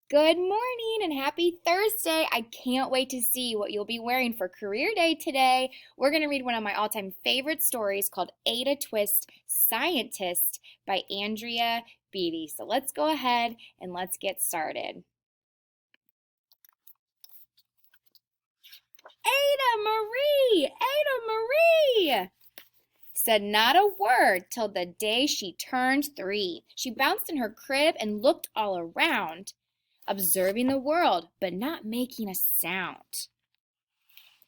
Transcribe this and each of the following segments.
Good morning and happy Thursday. I can't wait to see what you'll be wearing for Career Day today. We're going to read one of my all-time favorite stories called Ada Twist, Scientist by Andrea Beatty. So let's go ahead and let's get started. Ada Marie! Ada Marie! Said not a word till the day she turned 3. She bounced in her crib and looked all around, observing the world, but not making a sound.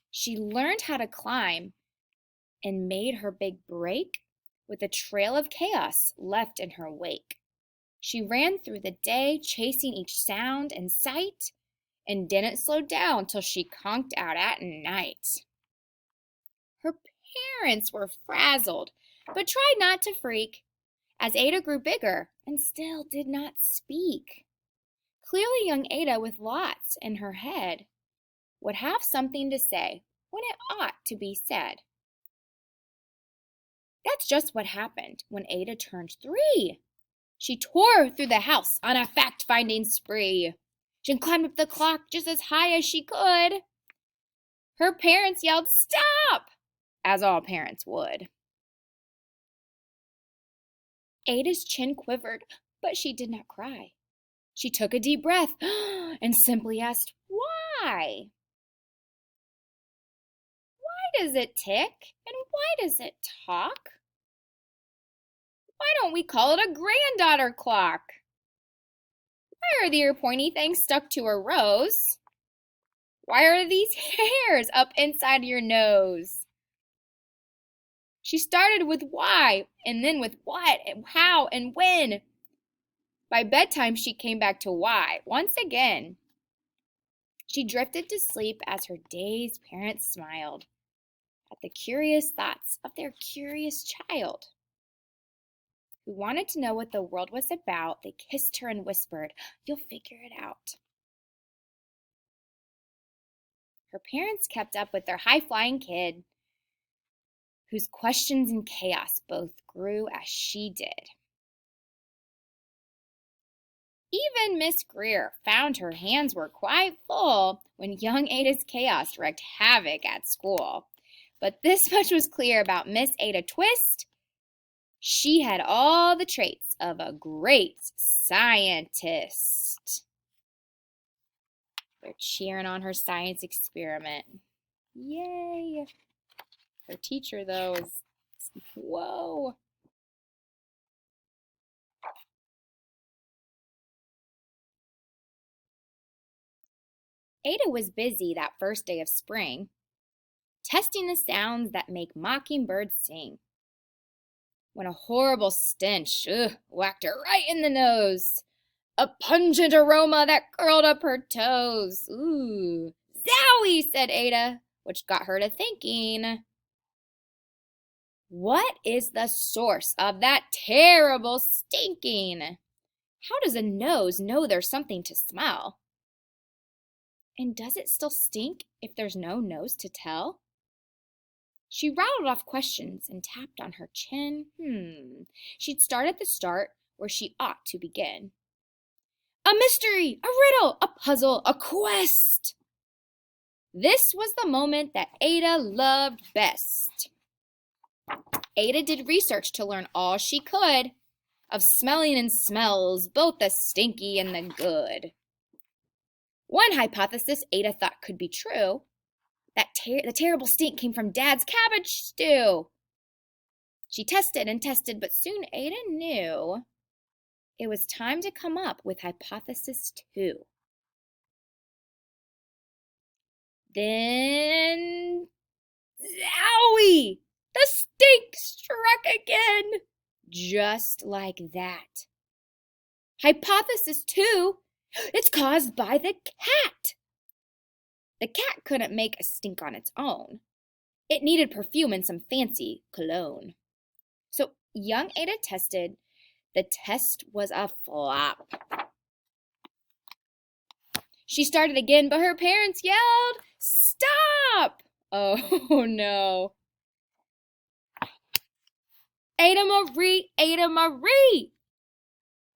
She learned how to climb and made her big break with a trail of chaos left in her wake. She ran through the day, chasing each sound and sight, and didn't slow down till she conked out at night. Her parents were frazzled, but tried not to freak, as Ada grew bigger and still did not speak. Clearly young Ada, with lots in her head, would have something to say when it ought to be said. That's just what happened when Ada turned 3. She tore through the house on a fact-finding spree. She climbed up the clock just as high as she could. Her parents yelled, "Stop!" as all parents would. Ada's chin quivered, but she did not cry. She took a deep breath and simply asked, "Why? Why does it tick and why does it talk? Why don't we call it a granddaughter clock? Why are there pointy things stuck to her rose? Why are these hairs up inside your nose?" She started with why, and then with what, and how, and when. By bedtime, she came back to why once again. She drifted to sleep as her dazed parents smiled at the curious thoughts of their curious child, who wanted to know what the world was about. They kissed her and whispered, "You'll figure it out." Her parents kept up with their high-flying kid, whose questions and chaos both grew as she did. Even Miss Greer found her hands were quite full when young Ada's chaos wreaked havoc at school. But this much was clear about Miss Ada Twist: she had all the traits of a great scientist. They're cheering on her science experiment. Yay! Her teacher, though, is, whoa. Ada was busy that first day of spring, testing the sounds that make mockingbirds sing, when a horrible stench whacked her right in the nose. A pungent aroma that curled up her toes. Ooh, zowie, said Ada, which got her to thinking. What is the source of that terrible stinking? How does a nose know there's something to smell? And does it still stink if there's no nose to tell? She rattled off questions and tapped on her chin. She'd start at the start where she ought to begin. A mystery, a riddle, a puzzle, a quest. This was the moment that Ada loved best. Ada did research to learn all she could of smelling and smells, both the stinky and the good. One hypothesis Ada thought could be true: that the terrible stink came from Dad's cabbage stew. She tested and tested, but soon Ada knew it was time to come up with hypothesis 2. Then, zowie! The stink struck again, just like that. Hypothesis 2, it's caused by the cat. The cat couldn't make a stink on its own. It needed perfume and some fancy cologne. So young Ada tested. The test was a flop. She started again, but her parents yelled, "Stop!" Oh no. Ada Marie, Ada Marie!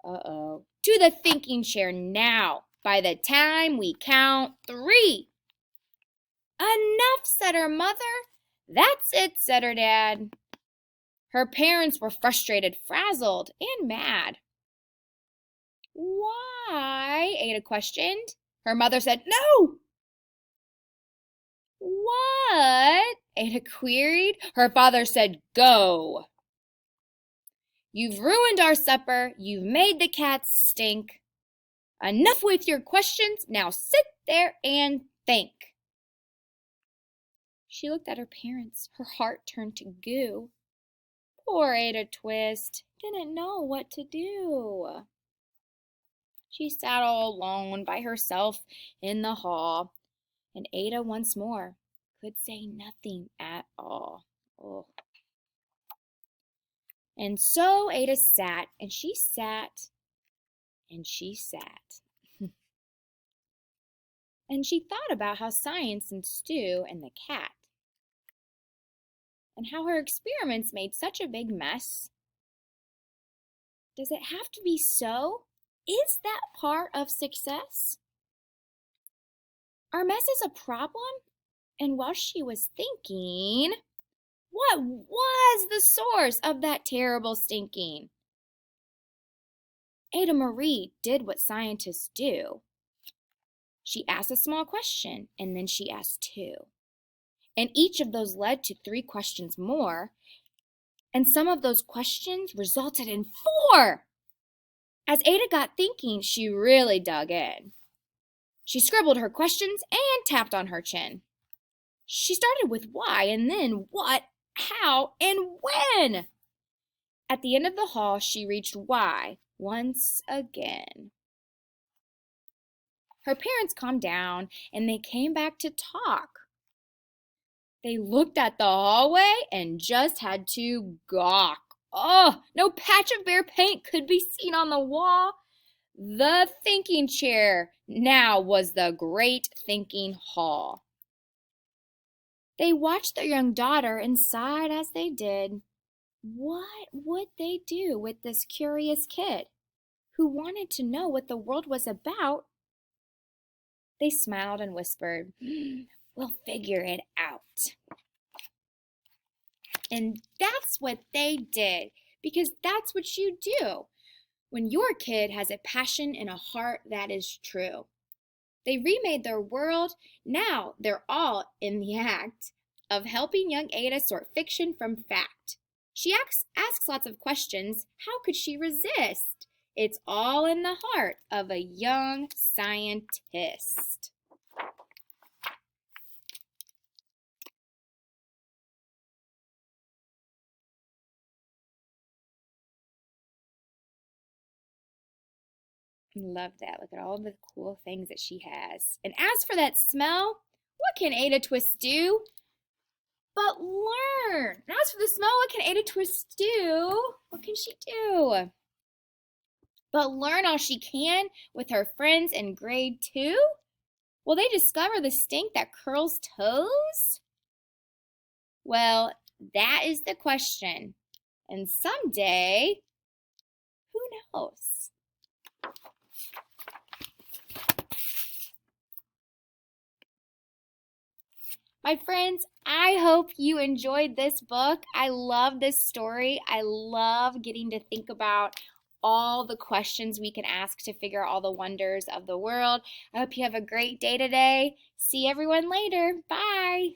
Uh-oh. To the thinking chair now. by the time we count 3. Enough, said her mother. That's it, said her dad. Her parents were frustrated, frazzled, and mad. Why? Ada questioned. Her mother said, no. What? Ada queried. Her father said, go. You've ruined our supper. You've made the cats stink. Enough with your questions. Now sit there and think. She looked at her parents. Her heart turned to goo. Poor Ada Twist didn't know what to do. She sat all alone by herself in the hall, and Ada once more could say nothing at all. Oh. And so Ada sat, and she sat, and she sat. And she thought about how Science and Stu and the cat, and how her experiments made such a big mess. Does it have to be so? Is that part of success? Our mess is a problem? And while she was thinking, what was the source of that terrible stinking? Ada Marie did what scientists do. She asked a small question, and then she asked 2. And each of those led to 3 questions more, and some of those questions resulted in 4. As Ada got thinking, she really dug in. She scribbled her questions and tapped on her chin. She started with why, and then what, how, and when. At the end of the hall, she reached why once again. Her parents calmed down, and they came back to talk. They looked at the hallway and just had to gawk. Oh, no patch of bare paint could be seen on the wall. The thinking chair now was the great thinking hall. They watched their young daughter and sighed as they did. What would they do with this curious kid who wanted to know what the world was about? They smiled and whispered, we'll figure it out. And that's what they did, because that's what you do when your kid has a passion and a heart that is true. They remade their world. Now they're all in the act of helping young Ada sort fiction from fact. She asks lots of questions. How could she resist? It's all in the heart of a young scientist. Love that. Look at all the cool things that she has. And as for that smell, what can Ada Twist do but learn? And as for the smell, what can Ada Twist do? What can she do but learn all she can with her friends in grade 2? Will they discover the stink that curls toes? Well, that is the question. And someday, who knows? My friends, I hope you enjoyed this book. I love this story. I love getting to think about all the questions we can ask to figure out all the wonders of the world. I hope you have a great day today. See everyone later. Bye.